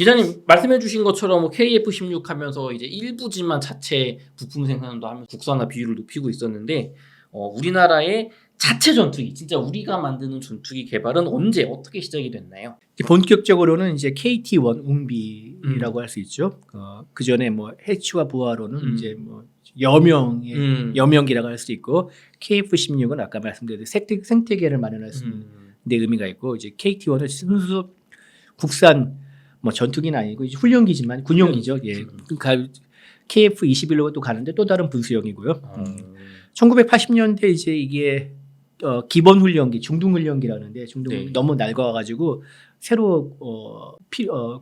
기자님 말씀해주신 것처럼 KF-16 하면서 이제 일부지만 자체 부품 생산도 하면서 국산화 비율을 높이고 있었는데 우리나라의 자체 전투기, 진짜 우리가 만드는 전투기 개발은 언제 어떻게 시작이 됐나요? 본격적으로는 이제 KT-1 웅비라고 할 수 있죠. 그 전에 뭐 해치와 부하로는 이제 뭐 여명의 여명기라고 할 수 있고, KF-16은 아까 말씀드린 생태계를 마련할 수 있는 데 의미가 있고, 이제 KT-1은 순수 국산 뭐 전투기는 아니고 이제 훈련기지만 군용기죠. 예. KF-21로 또 가는데 또 다른 분수형이고요. 1980년대 이제 이게 기본 훈련기, 중등 훈련기라는데 중등 너무 낡아가지고 새로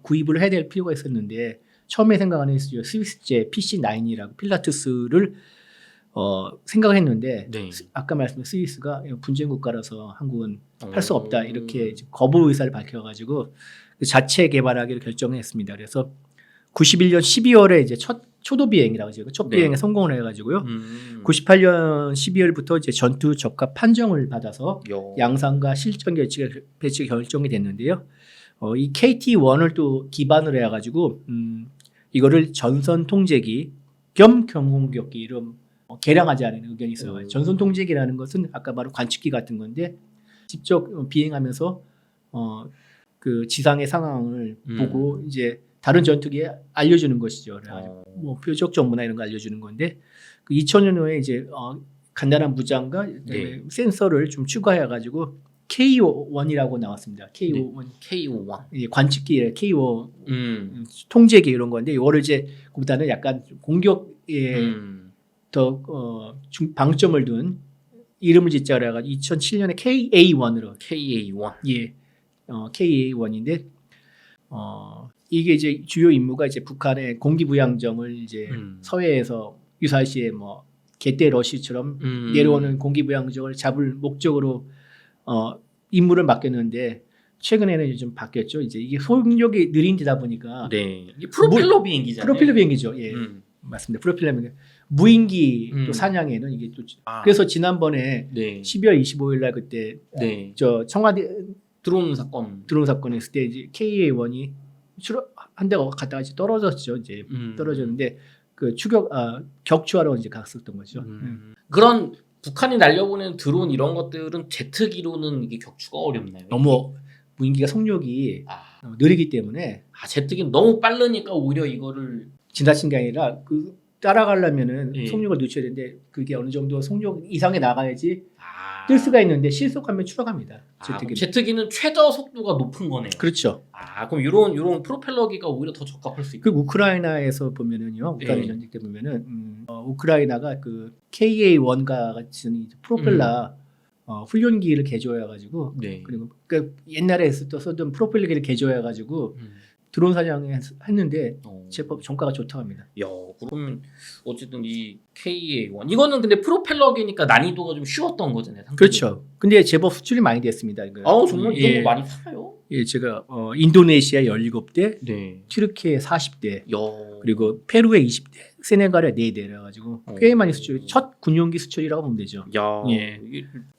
구입을 해야 될 필요가 있었는데, 처음에 생각하는 스위스제 PC9이라고 필라투스를 생각을 했는데 아까 말씀드린 스위스가 분쟁 국가라서 한국은 할 수 없다 이렇게 거부 의사를 밝혀가지고 자체 개발하기로 결정했습니다. 그래서 91년 12월에 이제 첫 초도 비행이라고 하죠. 첫 비행에 성공을 해가지고요. 98년 12월부터 이제 전투 적합 판정을 받아서 양산과 실전 배치 결정이 됐는데요. 이 KT-1을 또 기반으로 해가지고 이거를 전선 통제기 겸 경공격기로 개량하자는 의견이 있어요. 전선 통제기라는 것은 아까 바로 관측기 같은 건데 직접 비행하면서 그 지상의 상황을 보고 이제 다른 전투기에 알려주는 것이죠. 뭐 표적 정보나 이런 거 알려주는 건데, 그 2000년도에 이제 간단한 무장과 센서를 좀 추가해가지고 KO1이라고 나왔습니다. KO1. 예, 관측기 KO 통제기 이런 건데, 이거를 이제 보다는 약간 공격에 더 방점을 둔 이름을 짓자 그래가지고 2007년에 KA1으로 예, KA1인데 이게 이제 주요 임무가 이제 북한의 공기부양정을 이제 서해에서 유사시에 뭐 개떼 러시처럼 내려오는 공기부양정을 잡을 목적으로 임무를 맡겼는데, 최근에는 좀 바뀌었죠. 이제 이게 속력이 느린 데다 보니까 이게 프로펠러 비행기잖아요. 프로펠러 비행기죠. 예, 맞습니다. 프로펠러 비행기. 무인기 또 사냥에는 이게 또 그래서 지난번에 12월 25일 날 그때 저 청와대 드론 사건 있을 때 이제 KA1이 한 대가 갔다가 이제 떨어졌죠. 이제 떨어졌는데 그 격추하러 이제 갔었던 거죠. 그런 북한이 날려보내는 드론 이런 것들은 제트기로는 이게 격추가 어렵나요? 너무 무인기가 속력이 느리기 때문에 제트기는 너무 빠르니까 오히려 이거를 지나친 게 아니라 그 따라가려면은 속력을 늦춰야 되는데 그게 어느 정도 속력 이상에 나가야지 뜰 수가 있는데 실속하면 추락합니다. 제트기는 최저 속도가 높은 거네요. 그렇죠. 그럼 이런 프로펠러기가 오히려 더 적합할 수 있고. 그 우크라이나에서 보면은요, 우크라이나 전쟁 때 보면은 우크라이나가 그 KA1과 같은 프로펠러 훈련기를 개조해가지고 그리고 그 옛날에 쓰던 프로펠러기를 개조해가지고 드론 사냥했는데 제법 종가가 좋다고 합니다. 그러면 어쨌든 이 KA1 이거는 근데 프로펠러기니까 난이도가 좀 쉬웠던 거잖아요. 상당히. 그렇죠. 근데 제법 수출이 많이 됐습니다. 정말 이런 거 많이 팔아요? 예, 제가 인도네시아 17대, 튀르키예 40대, 그리고 페루에 20대, 세네갈에 4대라 가지고 꽤 많이 수출. 첫 군용기 수출이라고 보면 되죠. 예.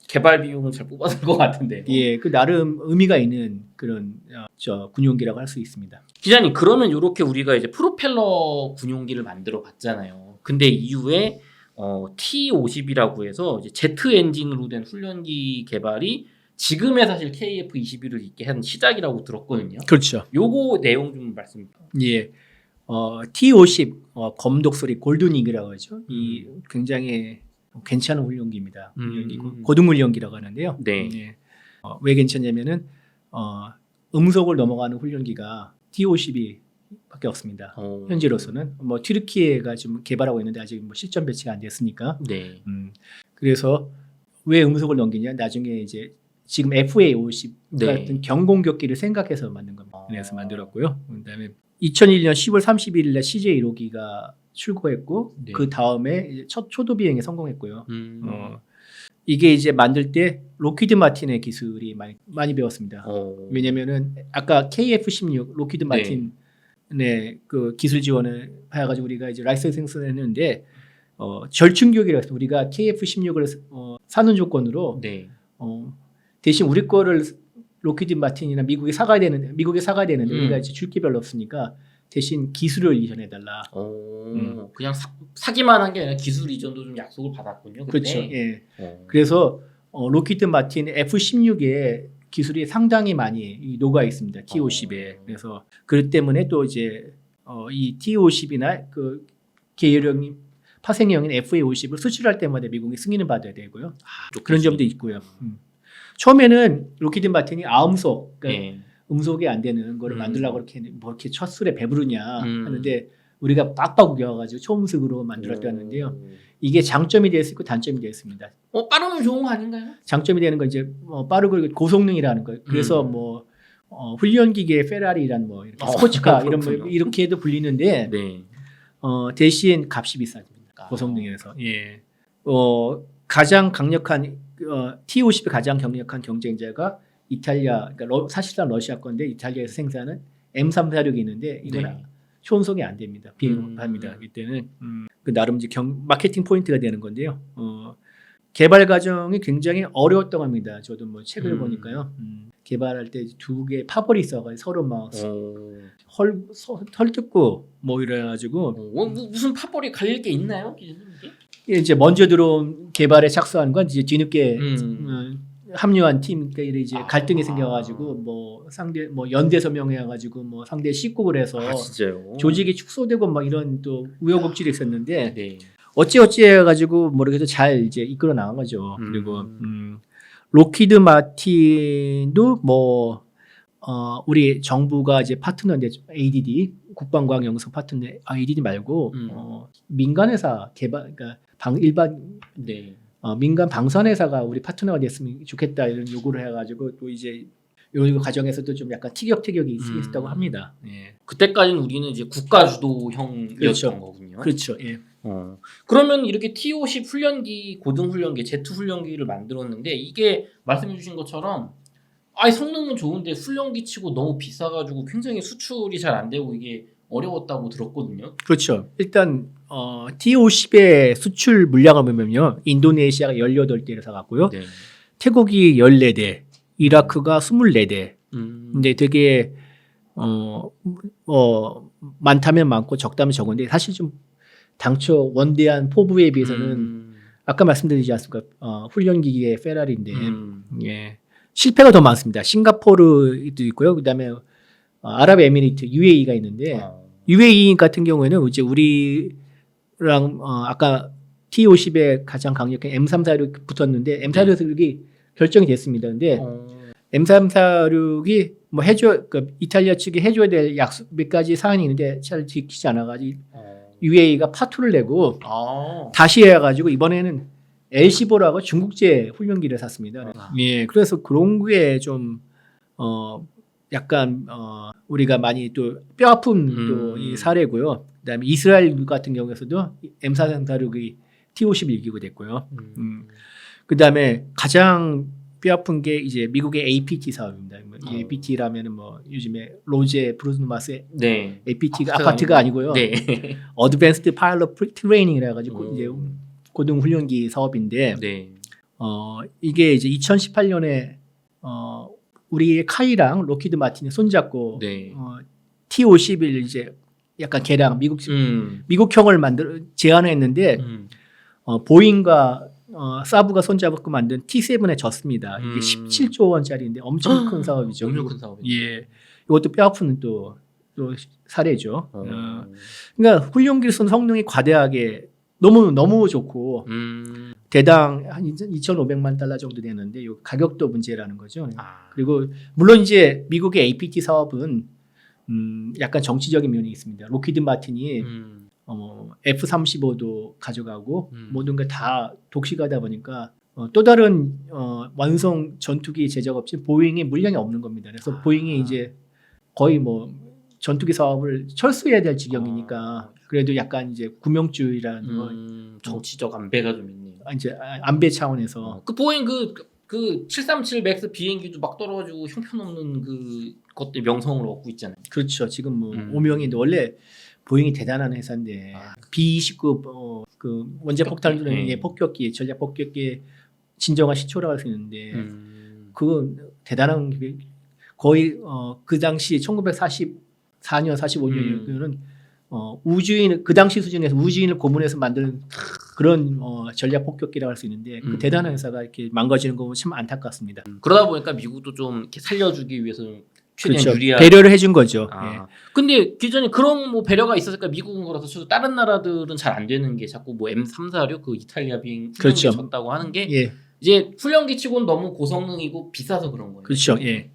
개발 비용은 잘 뽑아줄 것 같은데. 예, 그 나름 의미가 있는 그런 군용기라고 할 수 있습니다. 기자님, 그러면 이렇게 우리가 이제 프로펠러 군용기를 만들어 봤잖아요. 근데 이후에 T-50이라고 해서 이제 제트 엔진으로 된 훈련기 개발이 지금의 사실 KF-21을 있게 한 시작이라고 들었거든요. 그렇죠. 요거 내용 좀 말씀. 예. T-50 검독소리 골든이그라고 하죠. 이 굉장히 괜찮은 훈련기입니다. 고등 훈련기라고 하는데요. 예. 왜 괜찮냐면은 음속을 넘어가는 훈련기가 T-50밖에 없습니다. 현재로서는 뭐 튀르키예가 지금 개발하고 있는데 아직 뭐 실전 배치가 안 됐으니까. 그래서 왜 음속을 넘기냐? 나중에 이제 지금 FA-50 같은 경공격기를 생각해서 만든 겁니다. 그래서 만들었고요. 그다음에 2001년 10월 31일에 CJ1호기가 출고했고 그 다음에 첫 초도 비행에 성공했고요. 이게 이제 만들 때 로키드 마틴의 기술이 많이 배웠습니다. 왜냐면은 아까 KF-16 로키드 마틴의 그 기술 지원을 해가지고 우리가 이제 라이선스를 했는데 절충격이라고 해서 우리가 KF-16을 사는 조건으로 대신 우리 거를 로키드 마틴이나 미국에 사가야 되는데 음. 우리가 이제 줄 게 별로 없으니까 대신 기술을 이전해달라. 그냥 사기만 한 게 아니라 기술 이전도 좀 약속을 받았군요. 그때. 그렇죠. 예. 그래서 로키드 마틴 F-16에 기술이 상당히 많이 녹아 있습니다. T-50에. 그래서 그렇기 때문에 또 이제 이 T-50이나 그 계열형인 파생형인 FA-50을 수출할 때마다 미국이 승인을 받아야 되고요. 그런 점도 있고요. 처음에는 로키드 마틴이 아음속, 그러니까 예. 음속이 안 되는 거를 만들려고 이렇게 첫 술에 배부르냐 하는데 우리가 빡빡 우겨가지고 초음속으로 만들었다는데요. 이게 장점이 될 수 있고 단점이 될 수 있습니다. 빠르면 좋은 거 아닌가요? 장점이 되는 건 이제 빠르고 고성능이라는 거예요. 그래서 뭐 훈련기계 페라리란 뭐 이렇게 스포츠카 이런 뭐 이렇게도 불리는데 네. 대신 값이 비쌉니다. 고성능에서. 예. 가장 강력한 T-50의 가장 강력한 경쟁자가 이탈리아, 그러니까 사실상 러시아 건데 이탈리아에서 생산하는 M346이 있는데 이건 네. 초음속이 안 됩니다. 비행합니다. 이때는 그 나름 이제 마케팅 포인트가 되는 건데요. 개발 과정이 굉장히 어려웠다고 합니다. 저도 뭐 책을 보니까요. 개발할 때 두 개 파벌이 있어가지고 서로 막 헐뜯고 뭐 이래가지고 무슨 팥벌이 갈릴 게 있나요? 이제 먼저 들어온 개발에 착수한 건 이제 뒤늦게 합류한 팀끼리 이제 갈등이 생겨가지고 뭐 상대 뭐 연대 서명해가지고 뭐 상대 씩국을 해서 진짜요? 조직이 축소되고 막 이런 또 우여곡절이 있었는데 네. 어찌 해가지고 모르겠도 잘 이제 이끌어 나간 거죠. 그리고 로키드 마틴도 뭐 우리 정부가 이제 파트너인데 ADD 국방과학 영상 파트너 ADD 말고 민간 회사 개발 그러니까 일반 네. 민간 방산 회사가 우리 파트너가 됐으면 좋겠다 이런 요구를 해가지고 또 이제 이 과정에서도 좀 약간 티격태격이 있었다고 합니다. 예. 그때까지는 우리는 이제 국가 주도형이었던 그렇죠. 거군요. 그렇죠. 예. 그러면 이렇게 T-50 훈련기, 고등 훈련기, 제트 훈련기를 만들었는데 이게 말씀해 주신 것처럼 성능은 좋은데 훈련기 치고 너무 비싸가지고 굉장히 수출이 잘 안 되고 이게 어려웠다고 들었거든요. 그렇죠. 일단 T-50의 수출 물량을 보면요. 인도네시아가 18대를 사갔고요. 네. 태국이 14대, 이라크가 24대. 근데 되게 많다면 많고 적다면 적은데 사실 좀 당초 원대한 포부에 비해서는 아까 말씀드리지 않습니까? 훈련기의 페라리인데 예. 실패가 더 많습니다. 싱가포르도 있고요. 그다음에 아랍에미리트 UAE가 있는데 UAE 같은 경우에는 이제 우리랑 아까 T-50에 가장 강력한 M346 붙었는데 M346이 결정이 됐습니다. 근데 M346이 뭐 이탈리아 측이 해줘야 될 약속 몇 가지 사안이 있는데 잘 지키지 않아가지고 UAE가 파토를 내고 다시 해가지고 이번에는 L-15라고 중국제 훈련기를 샀습니다. 예, 그래서 그런 게 좀 약간 우리가 많이 또 뼈아픈 또 이 사례고요. 그다음에 이스라엘 같은 경우에서도 M446이 T-50을 이기고 됐고요. 그다음에 가장 뼈아픈 게 이제 미국의 APT 사업입니다. APT라면은 뭐 요즘에 로제 브루스마스의 네. APT가 아파트가 아니고요. 네. 어드밴스드 파일럿 트레이닝이라 해가지고 이제 고등 훈련기 사업인데 네. 이게 이제 2018년에 우리의 카이랑 로키드 마틴이 손잡고 네. T-50을 이제 약간 개량 미국형을 제안했는데 보잉과 사브가 손잡고 만든 T7에 졌습니다. 이게 17조 원짜리인데 엄청 큰 사업이죠. 엄청 큰 사업이죠. 예, 이것도 뼈아픈 또 사례죠. 그러니까 훈련기로서는 성능이 과대하게 너무 좋고 대당 한 2,500만 달러 정도 되는데 이 가격도 문제라는 거죠. 그리고 물론 이제 미국의 APT 사업은 약간 정치적인 면이 있습니다. 로키드 마틴이 F-35도 가져가고 모든 게 다 독식하다 보니까 또 다른 완성 전투기 제작 업체 보잉이 물량이 없는 겁니다. 그래서 보잉이 이제 거의 뭐 전투기 사업을 철수해야 될 지경이니까 그래도 약간 이제 구명주의라는 거 정치적 안배가 좀 있네요. 이제 안배 차원에서 그 보잉 그 737 맥스 비행기도 막 떨어지고 형편없는 그것들 명성을 얻고 있잖아요. 그렇죠. 지금 뭐 오명인데 원래 보잉이 대단한 회사인데 B-29 그 원자 폭탄 폭격기 전략 폭격기 진정한 시초라고 할 수 있는데 그건 대단한 거의 그 당시 1944년 45년이면 우주인 그 당시 수준에서 우주인을 고문해서 만든 그런 전략 폭격기라고 할 수 있는데 그 대단한 회사가 이렇게 망가지는 거 보면 참 안타깝습니다. 그러다 보니까 미국도 좀 이렇게 살려주기 위해서 최대한 그렇죠. 유리한 배려를 해준 거죠. 예. 근데 기존에 그런 뭐 배려가 있었을까 미국은 그렇다 쳐도 다른 나라들은 잘 안 되는 게 자꾸 뭐 M346 그 이탈리아 비행 훈련기 그렇죠. 쳤다고 하는 게 예. 이제 훈련기 치고는 너무 고성능이고 비싸서 그런 거예요. 그렇죠. 예.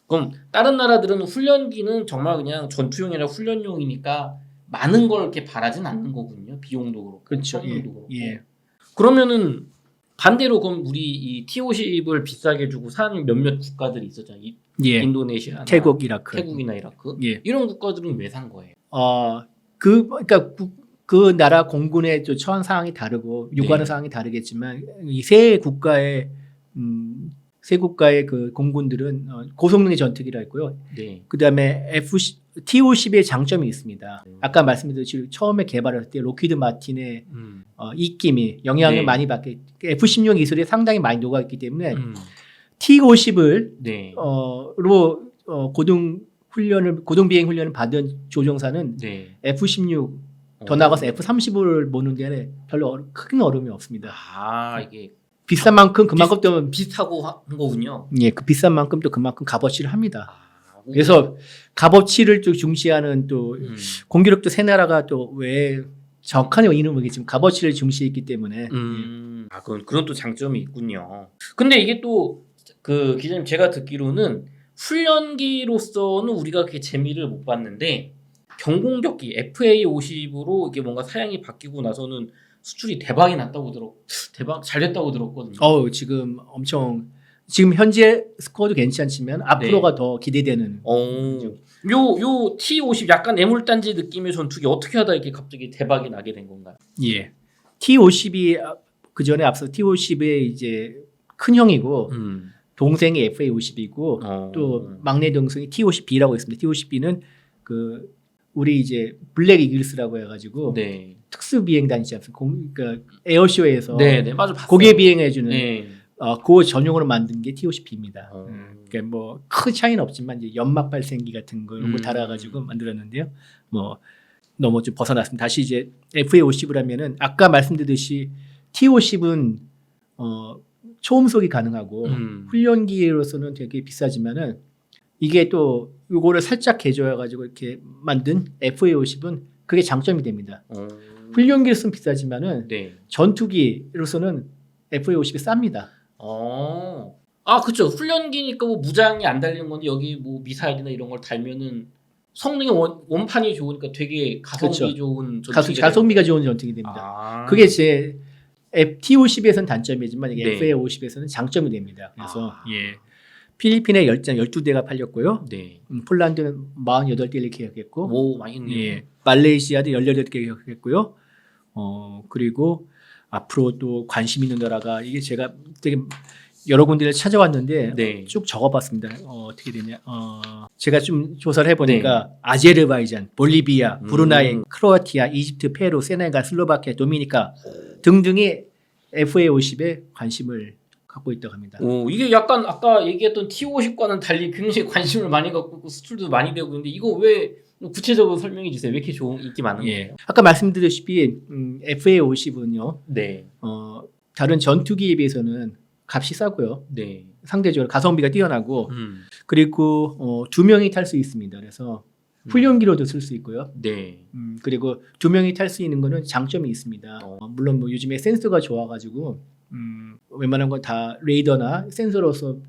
그럼 다른 나라들은 훈련기는 정말 그냥 전투용이나 훈련용이니까 많은 걸 이렇게 바라진 않는 거군요. 비용도 그렇고 그렇죠. 성능도 그렇고. 예. 그러면은 반대로 그럼 우리 이 T-50을 비싸게 주고 산 몇몇 국가들이 있었잖아요. 예. 인도네시아, 태국, 이라크. 태국이나 이라크. 예. 이런 국가들은 왜 산 거예요? 그러니까 그 나라 공군의 또 처한 사항이 다르고 요구하는 네. 사항이 다르겠지만 이 세 국가의 그 공군들은 고성능의 전투기라 했고요. 네. 그다음에 T-50의 장점이 있습니다. 아까 말씀드렸듯이 처음에 개발할 때 로키드 마틴의 입김이 영향을 네. 많이 받게 F-16 기술이 상당히 많이 녹아있기 때문에 T-50을 네. 고등 비행 훈련을 받은 조종사는 네. F-16 더 나가서 F-35를 모는 데는 별로 큰 어려움이 없습니다. 이게 비싼 만큼 그만큼 또 비슷하고 한 거군요. 예, 그 비싼 만큼 또 그만큼 값어치를 합니다. 그래서 값어치를 또 중시하는 또 공교롭도 새 나라가 또 왜 정확한 이유는 모르겠지만 값어치를 중시했기 때문에 그런 또 장점이 있군요. 근데 이게 또 그 기자님 제가 듣기로는 훈련기로서는 우리가 그렇게 재미를 못 봤는데 경공격기 FA-50으로 이게 뭔가 사양이 바뀌고 나서는 수출이 대박이 났다고 대박 잘 됐다고 들었거든요. 지금 현재 스코어도 괜찮지만 앞으로가 네. 더 기대되는. 요 T-50 약간 애물단지 느낌의 전투기 어떻게 하다 이렇게 갑자기 대박이 나게 된 건가요? 예. T-50이 그 전에 앞서 T-50의 이제 큰 형이고 동생이 FA-50이고 또 막내 동생이 T-50B라고 있습니다. T-50B는 그 우리 이제 블랙 이글스라고 해가지고 네. 특수 비행단이지 않습니까? 그러니까 에어쇼에서 네, 맞아 봤어요. 고개 비행해주는 네. 그 전용으로 만든 게 T-50B입니다. 어. 그러니까 뭐 큰 차이는 없지만 이제 연막 발생기 같은 거 이런 거 달아가지고 만들었는데요. 뭐 너무 좀 벗어났습니다. 다시 이제 FA-50을 하면은 아까 말씀드렸듯이 T-50은 초음속이 가능하고 훈련기로서는 되게 비싸지만은 이게 또 이거를 살짝 개조해가지고 이렇게 만든 FA-50은 그게 장점이 됩니다. 훈련기로서는 비싸지만은 네. 전투기로서는 FA-50이 쌉니다. 그쵸. 훈련기니까 뭐 무장이 안 달리는 건데 여기 뭐 미사일이나 이런 걸 달면은 성능이 원판이 좋으니까 되게 가성비 그렇죠. 좋은 전투기가 가성비가 좋은 전투기 됩니다. 그게 제 T-50에서는 단점이지만 이게 네. FA-50에서는 장점이 됩니다. 그래서 필리핀에 12대가 팔렸고요. 네. 폴란드는 48대를 계약했고 오, 많이 있네요. 예. 말레이시아도 18개 계약했고요. 그리고 앞으로 또 관심 있는 나라가 이게 제가 되게 여러 군데를 찾아왔는데 네. 쭉 적어봤습니다. 어떻게 되냐? 제가 좀 조사를 해보니까 아제르바이잔, 볼리비아, 브루나이, 크로아티아, 이집트, 페루, 세네갈, 슬로바키아, 도미니카 등등이 FA-50에 관심을 갖고 있다고 합니다. 이게 약간 아까 얘기했던 T-50과는 달리 굉장히 관심을 많이 갖고 있고 수출도 많이 되고 있는데 이거 왜 구체적으로 설명해 주세요. 왜 이렇게 인기 많은 거예요? 아까 말씀드렸다시피 FA-50은요. 네. 다른 전투기에 비해서는 값이 싸고요. 네. 상대적으로 가성비가 뛰어나고 그리고 2명이 탈 수 있습니다. 그래서 훈련기로도 쓸 수 있고요. 네. 그리고 2명이 탈 수 있는 거는 장점이 있습니다. 물론 뭐 요즘에 센서가 좋아가지고 웬만한 건 다 레이더나 센서로서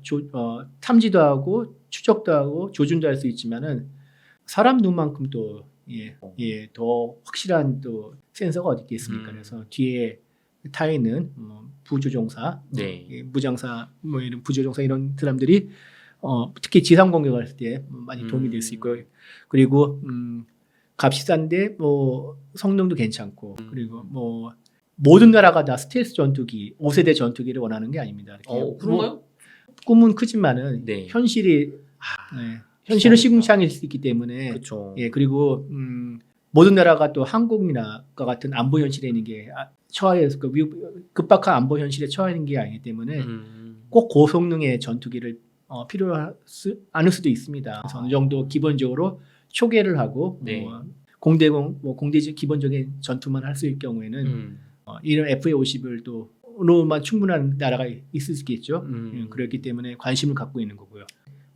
탐지도 하고 추적도 하고 조준도 할 수 있지만은 사람 눈만큼 또 더 확실한 또 센서가 어디 있겠습니까? 그래서 뒤에 타 있는 부조종사, 무장사, 뭐 이런 부조종사 이런 사람들이 특히 지상 공격을 할 때 많이 도움이 될 수 있고요. 그리고 값이 싼데 뭐 성능도 괜찮고 그리고 뭐 모든 나라가 다 스텔스 전투기, 5세대 전투기를 원하는 게 아닙니다. 그런가요? 꿈은 크지만은 현실은 시궁창일 수 있기 때문에 그렇죠. 그리고 모든 나라가 또 한국이나 같은 안보 현실에 있는 게 처해서 급박한 안보 현실에 처해 있는 게 아니기 때문에 꼭 고성능의 전투기를 않을 수도 있습니다. 그래서 어느 정도 기본적으로 초계를 하고 네. 공대공 공대 기본적인 전투만 할 수 있을 경우에는 이런 FA50을 또 로만 충분한 나라가 있을 수 있겠죠. 그렇기 때문에 관심을 갖고 있는 거고요.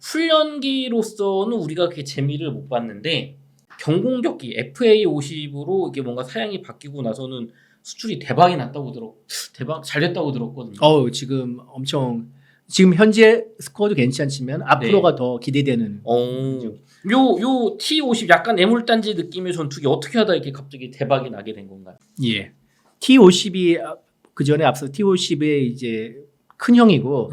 훈련기로서는 우리가 그렇게 재미를 못 봤는데 경공격기 FA50으로 이게 뭔가 사양이 바뀌고 나서는 수출이 대박이 났다고 대박 잘 됐다고 들었거든요. 지금 엄청 지금 현재 스코어도 괜찮지만 앞으로가 더 기대되는. 요 T50 약간 애물단지 느낌의 전투기 어떻게 하다 이렇게 갑자기 대박이 나게 된 건가요? 예. T50이 그 전에 앞서 T50의 이제 큰 형이고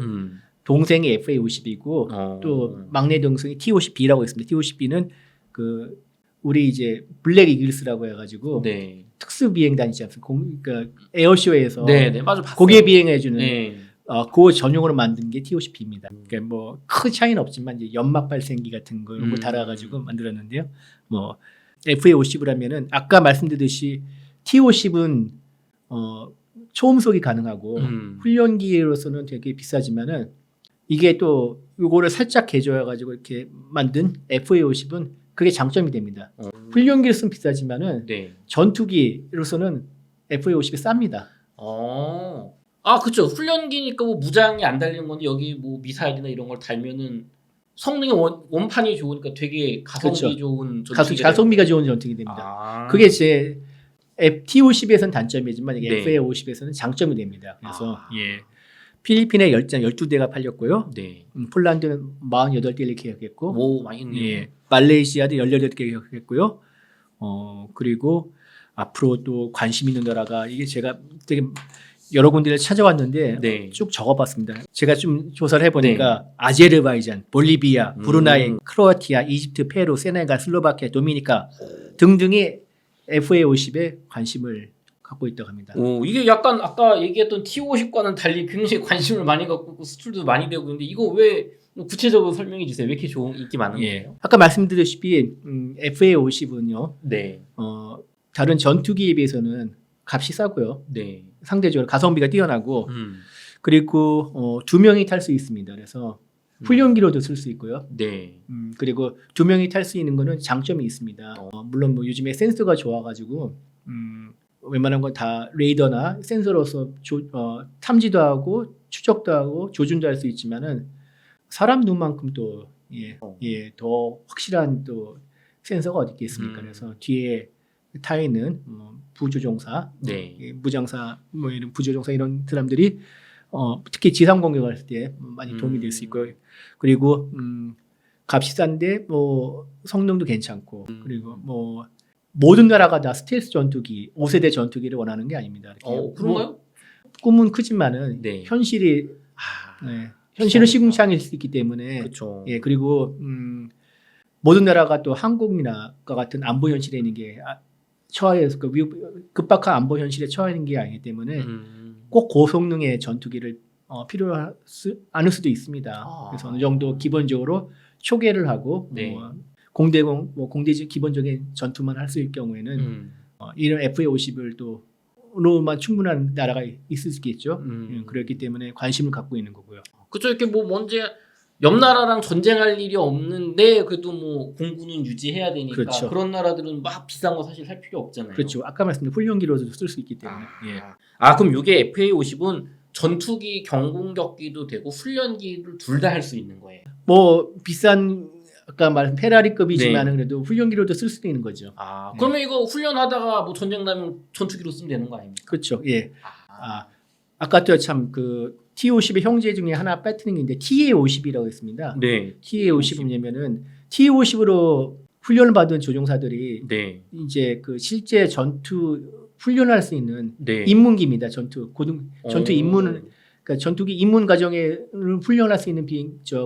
동생이 FA50이고 또 막내 동생이 T50B라고 있습니다. T50B는 그 우리 이제 블랙 이글스라고 해가지고 네. 특수 비행단이지 않습니까? 그러니까 에어쇼에서 네, 맞아 봤어요. 고개 비행해주는 네. 그 전용으로 만든 게 T50B입니다. 그러니까 뭐 큰 차이는 없지만 이제 연막 발생기 같은 거 이런 거 달아가지고 만들었는데요. 뭐 FA50이라면은 아까 말씀드렸듯이 T50은 초음속이 가능하고 훈련기로서는 되게 비싸지만은 이게 또 이거를 살짝 개조해가지고 이렇게 만든 FA50은 그게 장점이 됩니다. 훈련기로서는 비싸지만은 네. 전투기로서는 FA50이 쌉니다. 그렇죠. 훈련기니까 뭐 무장이 안 달리는 건데 여기 뭐 미사일이나 이런 걸 달면은 성능이 원판이 좋으니까 되게 가성비 그렇죠. 좋은 전투기가 가성비가 좋은 전투기 됩니다. 그게 제 T50에서는 단점이지만 이게 네. FA50에서는 장점이 됩니다. 그래서 필리핀에 12대가 팔렸고요. 네. 폴란드는 48대를 계약했고 오, 많이 있네요. 예. 말레이시아도 18개 계약했고요. 그리고 앞으로 또 관심 있는 나라가 이게 제가 되게 여러 군데를 찾아왔는데 네. 쭉 적어봤습니다. 제가 좀 조사를 해보니까 아제르바이잔, 볼리비아, 브루나이, 크로아티아, 이집트, 페루, 세네갈, 슬로바키아, 도미니카 등등이 FA50에 관심을 갖고 있다고 합니다. 이게 약간 아까 얘기했던 T50과는 달리 굉장히 관심을 많이 갖고 있고 수출도 많이 되고 있는데 이거 왜 구체적으로 설명해 주세요. 왜 이렇게 인기 많은 거예요? 아까 말씀드렸다시피 FA50은요. 네. 다른 전투기에 비해서는 값이 싸고요. 네. 상대적으로 가성비가 뛰어나고 그리고 2명이 탈 수 있습니다. 그래서 훈련기로도 쓸 수 있고요. 네. 그리고 2명이 탈 수 있는 거는 장점이 있습니다. 물론 뭐 요즘에 센서가 좋아가지고 웬만한 건 다 레이더나 센서로서 탐지도 하고 추적도 하고 조준도 할 수 있지만은 사람 눈만큼 또 더 확실한 또 센서가 어디 있겠습니까? 그래서 뒤에 타 있는 부조종사, 네. 무장사, 뭐 이런 부조종사 이런 사람들이 특히 지상 공격할 때 많이 도움이 될 수 있고요. 그리고 값이 싼데 뭐 성능도 괜찮고 그리고 뭐 모든 나라가 다 스텔스 전투기, 5세대 전투기를 원하는 게 아닙니다. 그런가요? 꿈은 크지만은 네. 현실이 현실은 시궁창일 수 있기 때문에 그렇죠. 그리고 모든 나라가 또 한국이나 같은 안보 현실에 있는 게 처해서 급박한 안보 현실에 처하는 게 아니기 때문에 꼭 고성능의 전투기를 필요하지 않을 수도 있습니다. 그래서 어느 정도 기본적으로 초계를 하고 공대공 공대 기본적인 전투만 할 수 있을 경우에는 이런 FA50을 또 로만 충분한 나라가 있을 수 있겠죠. 그렇기 때문에 관심을 갖고 있는 거고요. 그렇죠. 이렇게 뭐 먼저 옆 나라랑 전쟁할 일이 없는데 그래도 뭐 공군은 유지해야 되니까 그렇죠. 그런 나라들은 막 비싼 거 사실 살 필요 없잖아요. 그렇죠. 아까 말씀드린 훈련기로도 쓸 수 있기 때문에. 그럼 이게 FA50은 전투기, 경공격기도 되고 훈련기를 둘 다 할 수 있는 거예요. 뭐 비싼 아까 말한 페라리급이지만은 그래도 훈련기로도 쓸 수도 있는 거죠. 그러면 이거 훈련하다가 뭐 전쟁 나면 전투기로 쓰면 되는 거 아닙니까? 그렇죠. 예. 아까도 참 그 T50의 형제 중에 하나 빠뜨린 게 있는데 TA50이라고 있습니다. 네. TA50은 뭐냐면은 T50으로 훈련을 받은 조종사들이 네. 이제 그 실제 전투 훈련할 수 있는 네. 입문기입니다. 전투 입문을 그러니까 전투기 입문 과정에 훈련할 수 있는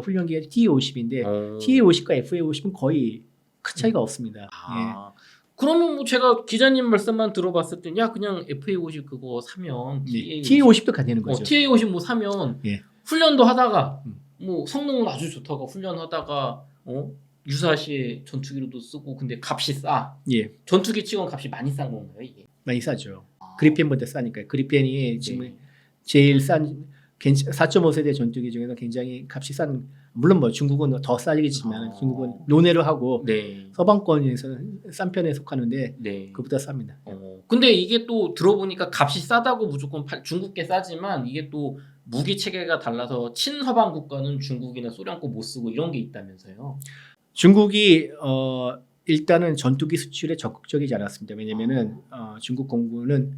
훈련기가 TA50인데 TA50과 FA50은 거의 큰 차이가 없습니다. 그러면 뭐 제가 기자님 말씀만 들어봤을 때 그냥 FA50 그거 사면 TA50도 가되는 거죠. TA50 뭐 사면 훈련도 하다가 뭐 성능은 아주 좋다가 훈련하다가 유사시에 전투기로도 쓰고 근데 값이 싸. 전투기 치곤 값이 많이 싼 건가요 이게? 많이 싸죠. 그리펜보다 싸니까요. 그리펜이 지금 제일 싼 4.5세대 전투기 중에서 굉장히 값이 싼, 물론 뭐 중국은 더 싸지겠지만 중국은 논해를 하고 네. 서방권에서는 싼 편에 속하는데 네. 그보다 쌉니다. 근데 이게 또 들어보니까 값이 싸다고 무조건 중국계 싸지만 이게 또 무기 체계가 달라서 친서방 국가는 중국이나 소련 거 못 쓰고 이런 게 있다면서요. 중국이 일단은 전투기 수출에 적극적이지 않았습니다. 왜냐면은 중국 공군은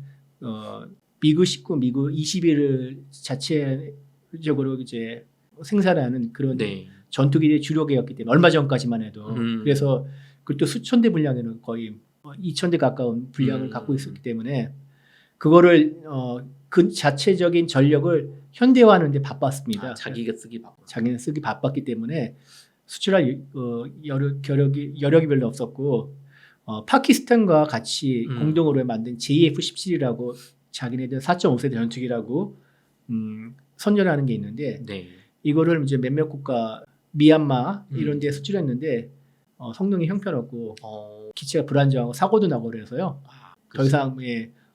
미그 19, 미그 21을 자체적으로 이제 생산하는 그런 네. 전투기의 주력이었기 때문에 얼마 전까지만 해도 그래서 그것도 수천 대 분량에는 거의 2,000대 가까운 분량을 갖고 있었기 때문에 그거를 그 자체적인 전력을 현대화하는데 바빴습니다. 자기가 쓰기 바빴. 자기는 쓰기 바빴기 때문에 수출할 여력이 별로 없었고 파키스탄과 같이 공동으로 만든 JF-17이라고 자기네들 4.5세대 전투기라고 선전하는 게 있는데 네. 이거를 이제 몇몇 국가 미얀마 이런 데 수출했는데 성능이 형편없고 기체가 불안정하고 사고도 나고 그래서요. 더 이상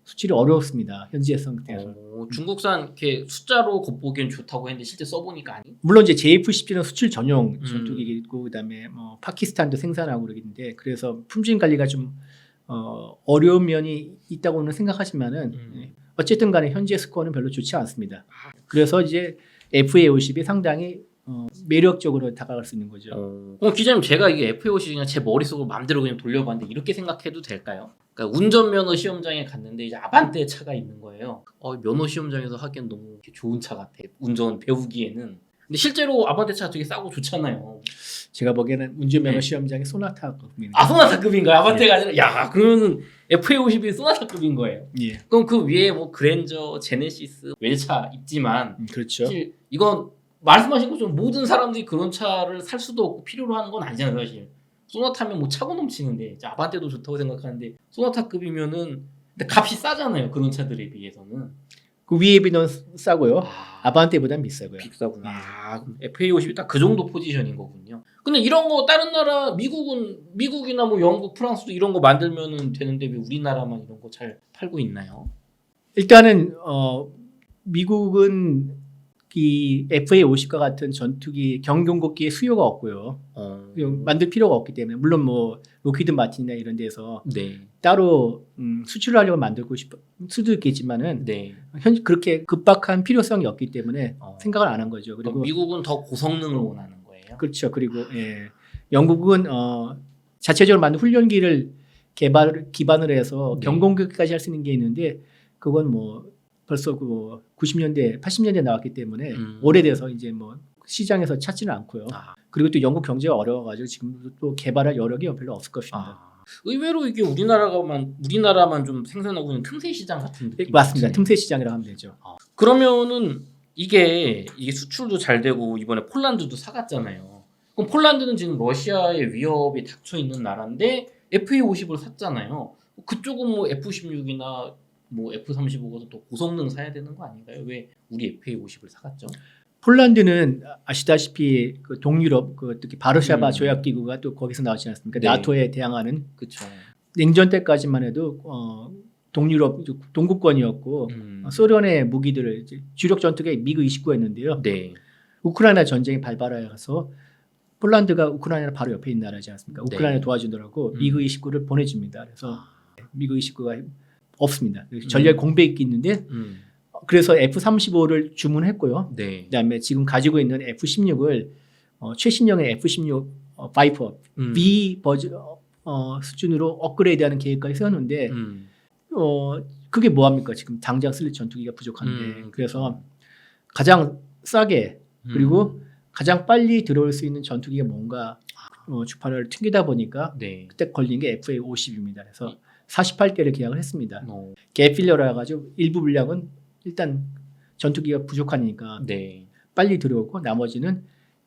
수출이 어려웠습니다. 현지의 상태에서. 중국산 이렇게 숫자로 겉보기엔 좋다고 했는데 실제 써보니까 아니? 물론 이제 JF-17은 수출 전용 전투기이고 그다음에 뭐 파키스탄도 생산하고 그러는데 그래서 품질 관리가 좀 어려운 면이 있다고는 생각하지만은 어쨌든 간에 현지의 스코어는 별로 좋지 않습니다. 그래서 이제 FA-50이 상당히 매력적으로 다가갈 수 있는 거죠. 기자님 제가 이게 FA-50 그냥 제 머릿속으로 마음대로 그냥 돌려봤는데 이렇게 생각해도 될까요? 그러니까 운전면허 시험장에 갔는데 이제 아반떼 차가 있는 거예요. 면허 시험장에서 하기엔 너무 좋은 차 같아. 운전 배우기에는. 근데 실제로 아반떼 차가 되게 싸고 좋잖아요. 제가 보기에는 운전면허 시험장에 소나타급입니다. 소나타급인가요? 아반떼가 아니라? 야, 그러면은 FA-50이 소나타급인 거예요. 예. 그럼 그 위에 뭐 그랜저, 제네시스, 외제차 있지만 그렇죠. 사실 이건 말씀하신 것처럼 모든 사람들이 그런 차를 살 수도 없고 필요로 하는 건 아니잖아요, 사실. 소나타면 뭐 차고 넘치는데 아반떼도 좋다고 생각하는데 소나타급이면은 근데 값이 싸잖아요, 그런 차들에 비해서는. 그 위에 비는 싸고요. 아반떼보다는 비싸고요. 비싸구나. FA-50이 딱 그 정도 포지션인 거군요. 근데 이런 거 다른 나라 미국이나 뭐 영국, 프랑스도 이런 거 만들면은 되는데 왜 우리나라만 이런 거 잘 팔고 있나요? 일단은 미국은 이 FA-50과 같은 전투기 경공격기의 수요가 없고요. 만들 필요가 없기 때문에 물론 뭐 로키드 마틴이나 이런 데서 네. 따로 수출을 하려고 만들고 싶을 수도 있겠지만은 네. 그렇게 급박한 필요성이 없기 때문에 생각을 안 한 거죠. 그리고 미국은 더 고성능을 원하는 거예요. 그렇죠. 그리고 영국은 자체적으로 만든 훈련기를 기반으로 해서 경공격까지 할 수 있는 게 있는데 그건 뭐 벌써 그 90년대, 80년대 나왔기 때문에 오래돼서 이제 뭐 시장에서 찾지는 않고요. 그리고 또 영국 경제가 어려워가지고 지금도 또 개발할 여력이 별로 없을 것입니다. 의외로 이게 우리나라만 좀 생산하고 있는 틈새 시장 같은 느낌. 맞습니다. 틈새 시장이라고 하면 되죠. 그러면은 이게 수출도 잘 되고 이번에 폴란드도 사갔잖아요. 그럼 폴란드는 지금 러시아의 위협이 닥쳐 있는 나라인데 FA-50을 샀잖아요. 그쪽은 뭐 F-16이나 뭐 F-35가 또 고성능 사야 되는 거 아닌가요? 왜 우리 FA-50을 사갔죠? 폴란드는 아시다시피 그 동유럽 특히 바르샤바 조약 기구가 또 거기서 나오지 않습니까? 네. 나토에 대항하는. 그렇죠. 냉전 때까지만 해도 동유럽 동구권이었고 소련의 무기들을 이제 주력 전투기 미그 29였는데요. 네. 우크라이나 전쟁이 발발해서 폴란드가 우크라이나 바로 옆에 있는 나라지 않습니까? 우크라이나 도와주더라고 미그 29를 보내줍니다. 그래서 미그 29가 없습니다. 전략 공백이 있는데 그래서 F-35를 주문했고요. 네. 그다음에 지금 가지고 있는 F-16을 최신형의 F-16 바이퍼 B 버전 수준으로 업그레이드하는 계획까지 세웠는데 그게 뭐합니까? 지금 당장 쓸 전투기가 부족한데 그래서 가장 싸게 그리고 가장 빨리 들어올 수 있는 전투기가 뭔가 주판을 튕기다 보니까 그때 걸린 게 FA-50입니다. 그래서 48대를 계약을 했습니다. 갭필러라 가지고 일부 분량은 일단 전투기가 부족하니까 빨리 들어오고 나머지는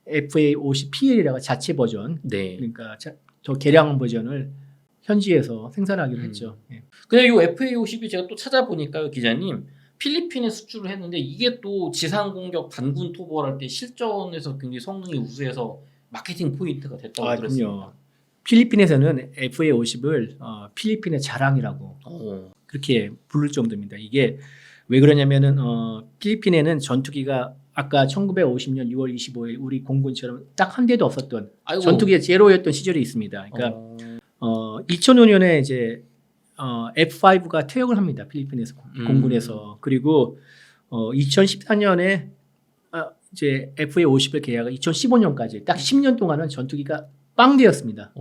FA-50PL이라고 자체 버전 그러니까 더 개량 버전을 현지에서 생산하기로 했죠. 근데 이 FA-50이 제가 또 찾아보니까요, 기자님 필리핀에 수출을 했는데 이게 또 지상 공격 단군 토벌할 때 실전에서 굉장히 성능이 우수해서 마케팅 포인트가 됐다고 들었습니다. 필리핀에서는 FA-50을 필리핀의 자랑이라고 그렇게 부를 정도입니다. 이게 왜 그러냐면은 필리핀에는 전투기가 아까 1950년 6월 25일 우리 공군처럼 딱 한 대도 없었던 아이고. 전투기가 제로였던 시절이 있습니다. 그러니까 2005년에 이제 F5가 퇴역을 합니다. 필리핀에서 공군에서. 그리고 2014년에 이제 FA50을 계약을 2015년까지 딱 10년 동안은 전투기가 빵대였습니다.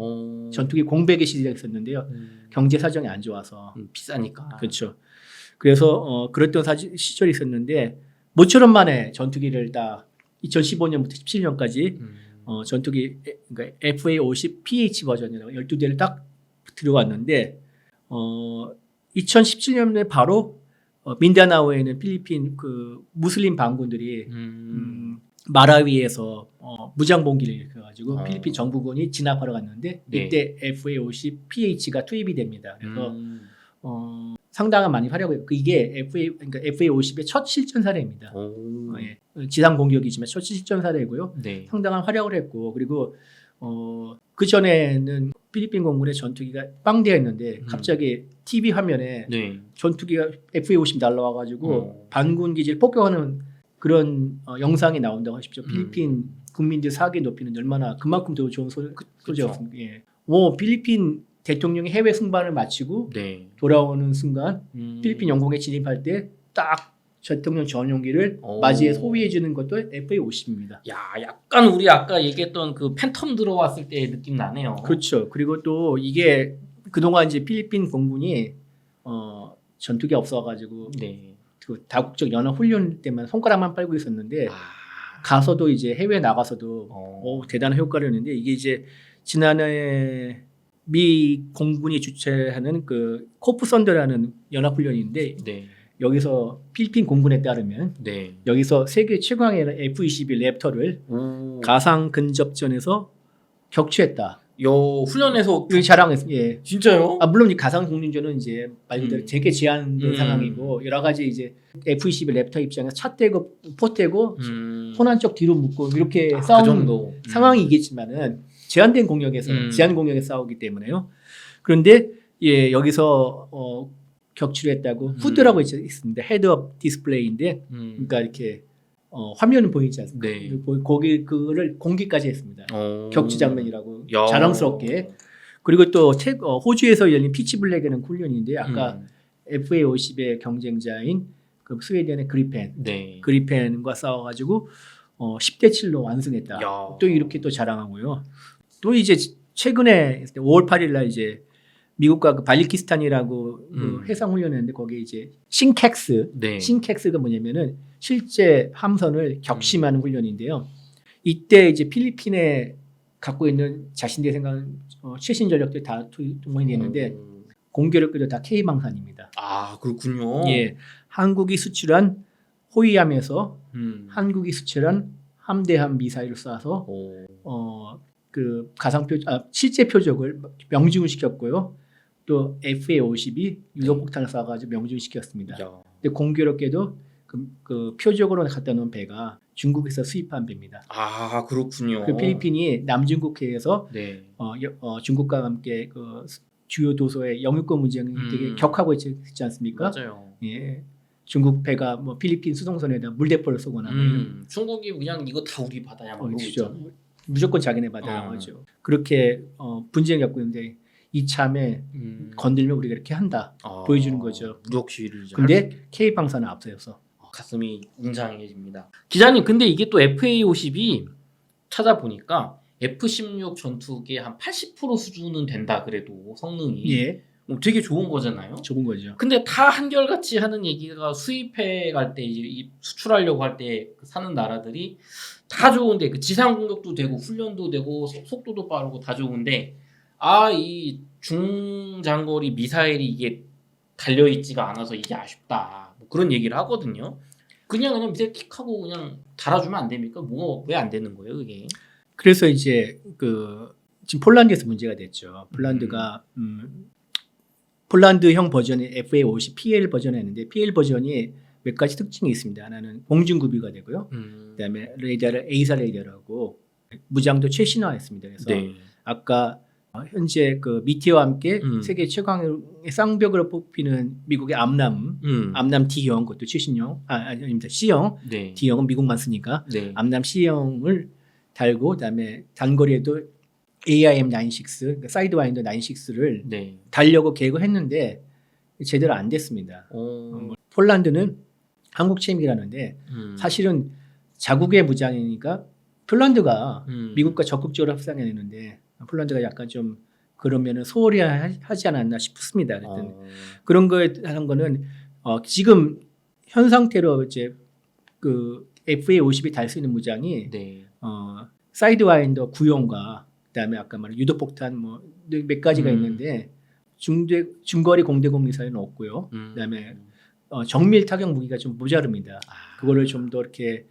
전투기 공백의 시대가 있었는데요. 경제 사정이 안 좋아서 비싸니까. 그렇죠. 그래서 그랬던 시절이 있었는데 모처럼 만에 전투기를 딱 2015년부터 17년까지 전투기 그러니까 FA50 PH 버전이라고 12대를 딱 들어왔는데 2017년에 바로 민다나오에는 필리핀 그 무슬림 반군들이 마라위에서 무장봉기를 일으켜가지고 필리핀 정부군이 진압하러 갔는데 이때 FA50 PH가 투입이 됩니다. 그래서 상당한 많이 활약을 이게 그러니까 FA50의 첫 실전 사례입니다. 지상 공격이지만 첫 실전 사례고요. 네. 상당한 활약을 했고 그리고 그 전에는 필리핀 공군의 전투기가 빵대였는데 갑자기 TV 화면에 전투기가 FA50 날라와가지고 반군 기지를 폭격하는 그런 영상이 나온다고 하십시오. 필리핀 국민들 사기 높이는 얼마나 그만큼 더 좋은 소재였습니다. 예. 필리핀 대통령이 해외 승반을 마치고 돌아오는 순간 필리핀 영공에 진입할 때 딱 대통령 전용기를 맞이해 소위해 주는 것도 FA50입니다. 야, 약간 우리 아까 얘기했던 그 팬텀 들어왔을 때의 느낌 나네요. 그렇죠. 그리고 또 이게 그동안 이제 필리핀 공군이 전투기 없어가지고 그 다국적 연합 훈련 때만 손가락만 빨고 있었는데 가서도 이제 해외 나가서도 대단한 효과를 했는데 이게 이제 지난해 미 공군이 주최하는 그 코프 선더라는 연합 훈련인데 여기서 필리핀 공군에 따르면 여기서 세계 최강의 F-22 랩터를 가상 근접전에서 격추했다. 요 훈련에서 그 자랑했습니다. 예. 진짜요? 물론 이 가상 공중전은 이제 말 그대로 되게 제한된 상황이고 여러 가지 이제 F-22 랩터 입장에서 차 떼고 포 떼고 손 한쪽 뒤로 묶고 이렇게 싸우는 그 정도. 상황이겠지만은 제한 공격에서 싸우기 때문에요. 그런데 여기서 격추를 했다고 후드라고 있습니다. 헤드업 디스플레이인데 그러니까 이렇게 화면은 보이지 않습니까? 거기 그거를 공개까지 했습니다. 격추 장면이라고 자랑스럽게. 그리고 또 호주에서 열린 피치 블랙이라는 훈련인데 아까 FA50의 경쟁자인 그 스웨덴의 그리펜과 싸워가지고 10대 7로 완승했다. 또 이렇게 또 자랑하고요. 또 이제 최근에 5월 8일 날 이제 미국과 그 발리키스탄이라고 그 해상 훈련했는데 거기에 이제 싱캑스가 뭐냐면은 실제 함선을 격심하는 훈련인데요. 이때 이제 필리핀에 갖고 있는 자신들이 생각하는 최신 전력들 다 동원이 됐는데 공교롭게도 다 K방산입니다. 아 그렇군요. 예, 한국이 수출한 호위함에서 한국이 수출한 함대함 미사일을 쏴서 그 실제 표적을 명중을 시켰고요. 또 FA50이 유도폭탄을 쏴가지고 명중을 시켰습니다. 근데 공교롭게도 그 표적으로 갖다 놓은 배가 중국에서 수입한 배입니다. 아 그렇군요. 그 필리핀이 남중국해에서 중국과 함께 그 주요 도서의 영유권 문제는 되게 격하고 있지 않습니까? 맞아요. 예. 중국 배가 뭐 필리핀 수송선에다 물대포를 쏘거나 중국이 그냥 이거 다 우리 바다야 뭐 그렇죠. 무조건 자기네 바다라고 하죠. 그렇게 분쟁을 겪고 있는데 이참에 건들면 우리가 이렇게 한다 보여주는 거죠. 무력 시위를. 근데 K 방사는 앞서서 가슴이 웅장해집니다. 기자님, 근데 이게 또 FA50이 찾아보니까 F-16 전투기의 한 80% 수준은 된다 그래도 성능이 되게 좋은 거잖아요. 좋은 거죠. 근데 다 한결같이 하는 얘기가 수입해 갈 때 이제 수출하려고 할 때 사는 나라들이 다 좋은데 그 지상 공격도 되고 훈련도 되고 속도도 빠르고 다 좋은데 이 중장거리 미사일이 이게 달려 있지가 않아서 이게 아쉽다. 뭐 그런 얘기를 하거든요. 그냥 미사일 킥하고 그냥 달아주면 안 됩니까? 뭐 왜 안 되는 거예요, 그게? 그래서 이제 지금 폴란드에서 문제가 됐죠. 폴란드가 폴란드형 버전의 FA50 PL 버전이었는데 PL 버전이 몇 가지 특징이 있습니다. 하나는 공중구비가 되고요. 그다음에 레이더를 A사 레이더라고 무장도 최신화했습니다. 그래서 아까 현재 그 미티어와 함께 음. 세계 최강의 쌍벽으로 뽑히는 미국의 암남 D형, 그것도 최신형, 아닙니다. C형, 네. D형은 미국만 쓰니까 네. 암남 C형을 달고 그다음에 단거리에도 AIM-96, 그러니까 사이드와인더 96를 네. 달려고 계획을 했는데 제대로 안 됐습니다. 폴란드는 한국 체험이라는데 사실은 자국의 무장이니까 폴란드가 미국과 적극적으로 협상해야 되는데 폴란드가 약간 좀 그러면은 소홀히 하지 않았나 싶습니다. 하여튼 그런 거에 하는 거는 지금 현 상태로 이제 그 FA-50이 달 수 있는 무장이 네. 사이드와인더 9형과 그다음에 아까 말한 유도폭탄 뭐 몇 가지가 있는데 중거리 공대공 미사일은 없고요. 그다음에 정밀 타격 무기가 좀 모자릅니다. 그거를 좀 더 이렇게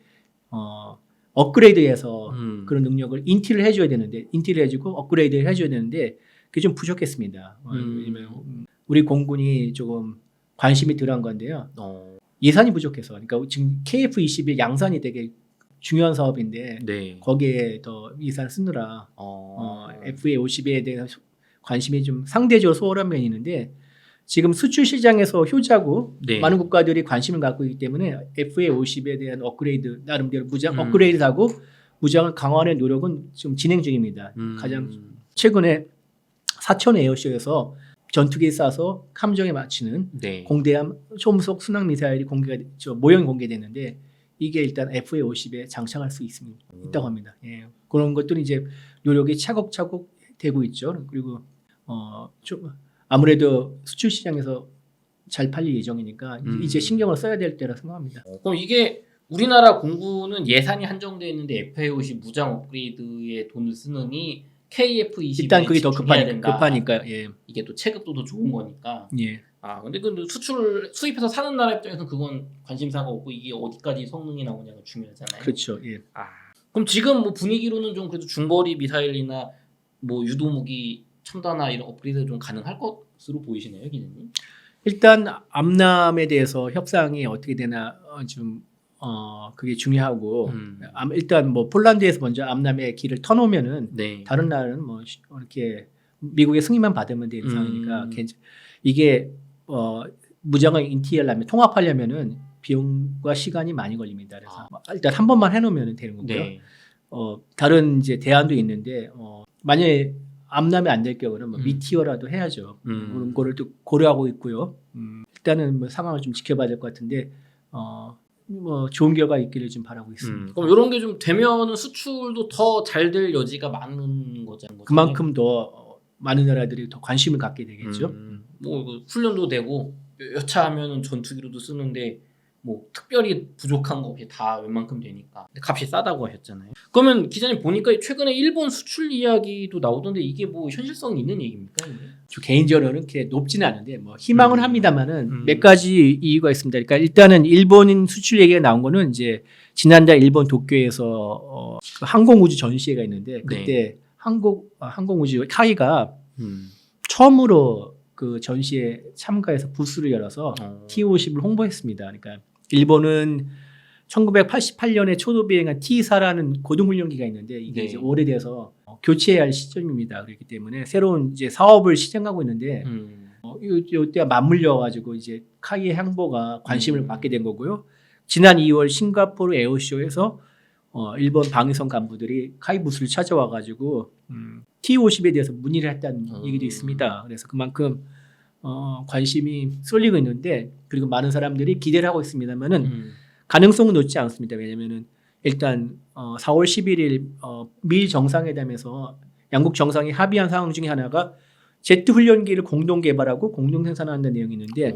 업그레이드해서 그런 능력을 인티를 해줘야 되는데 인티를 해주고 업그레이드를 해줘야 되는데 그게 좀 부족했습니다. 왜냐면 우리 공군이 조금 관심이 덜한 건데요. 예산이 부족해서 그러니까 지금 KF-21 양산이 되게 중요한 사업인데 네. 거기에 더 예산을 쓰느라 FA-50에 대해서 관심이 좀 상대적으로 소홀한 면이 있는데 지금 수출 시장에서 효자고 네. 많은 국가들이 관심을 갖고 있기 때문에 FA-50에 대한 업그레이드 나름대로 무장 업그레이드하고 무장을 강화하는 노력은 지금 진행 중입니다. 가장 최근에 사천 에어쇼에서 전투기에 쏴서 함정에 맞추는 네. 공대함 초음속 순항 미사일이 모형이 공개됐는데 이게 일단 FA-50에 장착할 수 있다고 합니다. 예. 그런 것들이 이제 노력이 차곡차곡 되고 있죠. 그리고 좀 아무래도 수출 시장에서 잘 팔릴 예정이니까 이제 신경을 써야 될 때라 생각합니다. 그럼 이게 우리나라 공군은 예산이 한정되어 있는데 FA-50 무장 업그레이드에 돈을 쓰느니 KF-21에 일단 그게 더 된다. 급하니까. 예. 이게 또 체급도 더 좋은 거니까. 예. 근데 그 수입해서 사는 나라 입장에서는 그건 관심사가 없고 이게 어디까지 성능이 나오냐가 중요하잖아요. 그렇죠. 예. 그럼 지금 뭐 분위기로는 좀 그래도 중거리 미사일이나 뭐 유도 무기 첨단화 이런 업그레이드 좀 가능할 것으로 보이시네요, 기자님. 일단 암남에 대해서 협상이 어떻게 되나 그게 중요하고 일단 뭐 폴란드에서 먼저 암남의 길을 터놓으면은 네. 다른 나라는 뭐 이렇게 미국의 승인만 받으면 되는 상황이니까 이게 무장을 인티하려면 통합하려면은 비용과 시간이 많이 걸립니다. 그래서 일단 한 번만 해놓으면 되는 거고요. 네. 다른 이제 대안도 있는데 만약에 암남이 안 될 경우는 뭐 미티어라도 해야죠. 그런 거를 또 고려하고 있고요. 일단은 뭐 상황을 좀 지켜봐야 될 것 같은데 뭐 좋은 결과 있기를 좀 바라고 있습니다. 그럼 이런 게 좀 되면은 수출도 더 잘 될 여지가 많은 거잖아요. 그만큼 더 많은 나라들이 더 관심을 갖게 되겠죠. 뭐 훈련도 되고 여차하면은 전투기로도 쓰는데 뭐 특별히 부족한 거 없이 다 웬만큼 되니까 근데 값이 싸다고 하셨잖아요. 그러면 기자님 보니까 최근에 일본 수출 이야기도 나오던데 이게 뭐 현실성이 있는 얘기입니까? 저 개인적으로는 그렇게 높지는 않은데 뭐 희망은 합니다만은 몇 가지 이유가 있습니다. 그러니까 일단은 일본인 수출 얘기가 나온 거는 이제 지난달 일본 도쿄에서 항공우주 전시회가 있는데 그때 항공우주 카이가 처음으로 그 전시에 참가해서 부스를 열어서 T-50을 홍보했습니다. 그러니까 일본은 1988년에 초도 비행한 T-4라는 고등훈련기가 있는데 이게 이제 오래돼서 교체해야 할 시점입니다. 그렇기 때문에 새로운 이제 사업을 시작하고 있는데 이때가 맞물려 가지고 이제 카이의 항보가 관심을 받게 된 거고요. 지난 2월 싱가포르 에어쇼에서 일본 방위성 간부들이 카이 부스를 찾아와 가지고 T-50에 대해서 문의를 했다는 얘기도 있습니다. 그래서 그만큼 관심이 쏠리고 있는데 그리고 많은 사람들이 기대를 하고 있습니다만은 가능성은 높지 않습니다. 왜냐하면은 일단 4월 11일 미일 정상회담에서 양국 정상이 합의한 상황 중에 하나가 제트 훈련기를 공동 개발하고 공동 생산한다는 내용이 있는데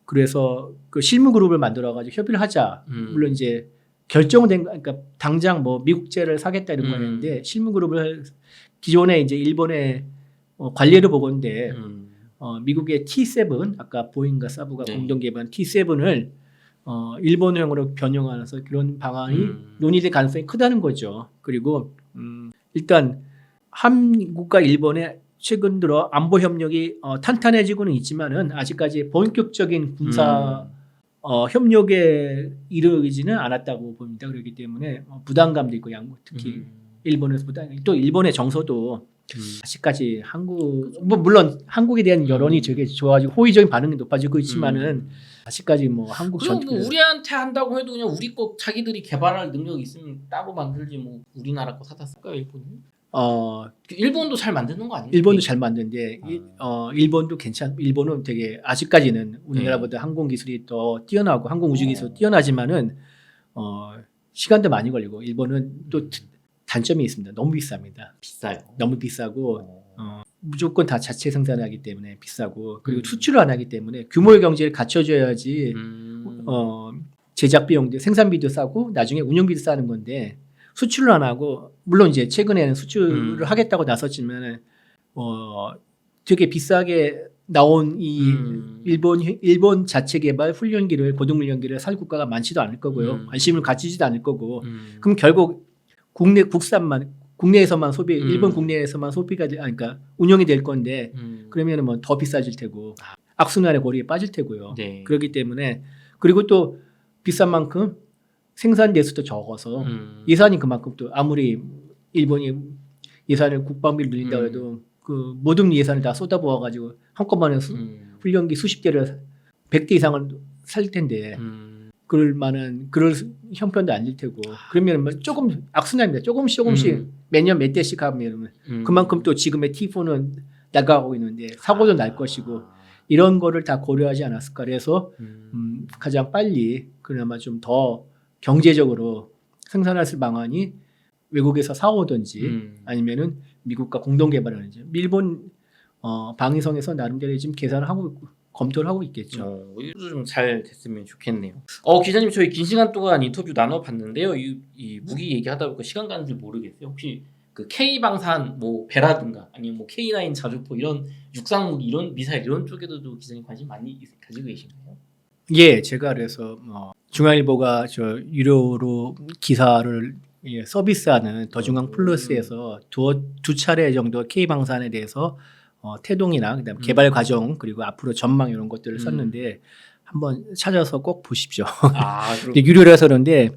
그래서 그 실무 그룹을 만들어 가지고 협의를 하자. 물론 이제 결정된 그러니까 당장 뭐 미국제를 사겠다 이런 거였는데 실무 그룹을 기존에 이제 일본의 관례를 보건데 미국의 T7 아까 보잉과 사부가 공동 개발한 T7을 일본형으로 변형하면서 그런 방안이 논의될 가능성이 크다는 거죠. 그리고 일단 한국과 일본의 최근 들어 안보 협력이 탄탄해지고는 있지만은 아직까지 본격적인 군사 협력에 이르지는 않았다고 봅니다. 그렇기 때문에 부담감도 있고 양국 특히 일본에서 또 일본의 정서도 아직까지 한국 뭐 물론 한국에 대한 여론이 되게 좋아지고 호의적인 반응이 높아지고 있지만은 아직까지 뭐 한국 그리고 전투 뭐 우리한테 한다고 해도 그냥 우리 거 자기들이 개발할 능력이 있으면 따로 만들지 뭐 우리나라 거 사다 쓸까요 일본이? 일본도 잘 만드는 거 아니에요? 일본도 잘 만드는데 일본도 일본은 되게 아직까지는 우리나라보다 네. 항공 기술이 더 뛰어나고 항공 우주 기술 뛰어나지만은 시간도 많이 걸리고 일본은 또 단점이 있습니다. 너무 비쌉니다. 비싸요. 너무 비싸고 무조건 다 자체 생산하기 때문에 비싸고 그리고 수출을 안 하기 때문에 규모의 경제를 갖춰줘야지 제작 비용도 생산비도 싸고 나중에 운영비도 싸는 건데 수출을 안 하고 물론 이제 최근에는 수출을 하겠다고 나섰지만 되게 비싸게 나온 이 일본 자체 개발 훈련기를 고등 훈련기를 살 국가가 많지도 않을 거고요. 관심을 가지지도 않을 거고 그럼 결국 국내에서만 일본 국내에서만 소비가 그러니까 운영이 될 건데 그러면은 뭐 더 비싸질 테고 악순환의 고리에 빠질 테고요. 네. 그렇기 때문에 그리고 또 비싼 만큼 생산 대수도 적어서 예산이 그만큼 또 아무리 일본이 예산을 국방비를 늘린다고 해도 그 모든 예산을 다 쏟아부어 가지고 한꺼번에 훈련기 수십 대를 100대 이상을 살 텐데 그럴 형편도 아닐 테고 그러면 뭐 조금 악순환입니다. 조금씩 매년 몇 대씩 하면 그만큼 또 지금의 T4는 나가고 있는데 사고도 날 것이고 이런 거를 다 고려하지 않았을까 그래서 가장 빨리 그나마 좀 더 경제적으로 생산할 수 있는 방안이 외국에서 사오든지 아니면은 미국과 공동 개발하는지 일본 방위성에서 나름대로 지금 계산을 하고 검토를 하고 있겠죠. 이것도 좀 잘 됐으면 좋겠네요. 기자님 저희 긴 시간 동안 인터뷰 나눠봤는데요. 이 무기 얘기하다 보니까 시간 가는 줄 모르겠어요. 혹시 그 K 방산 뭐 배라든가 아니면 뭐 K9 자주포 이런 육상 무기 이런 미사일 이런 쪽에도 기자님 관심 많이 가지고 계신가요? 예, 제가 그래서 중앙일보가 저 유료로 기사를 서비스하는 더중앙 플러스에서 두 차례 정도 K 방산에 대해서 태동이나 그다음 개발 과정 그리고 앞으로 전망 이런 것들을 썼는데 한번 찾아서 꼭 보십시오. 유료라서 그런데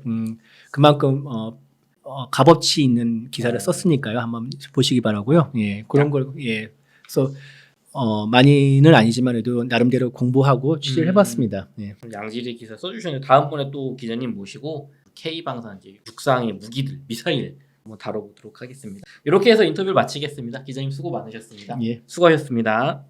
그만큼 값어치 있는 기사를 썼으니까요. 한번 보시기 바라고요. 예, 그런 걸 그래서 많이는 아니지만해도 나름대로 공부하고 취재를 해봤습니다. 예. 양질의 기사 써주셨는데 다음번에 또 기자님 모시고 K 방산 이제 육상의 무기들 미사일 한번 다뤄보도록 하겠습니다. 이렇게 해서 인터뷰를 마치겠습니다. 기자님 수고 많으셨습니다. 예. 수고하셨습니다.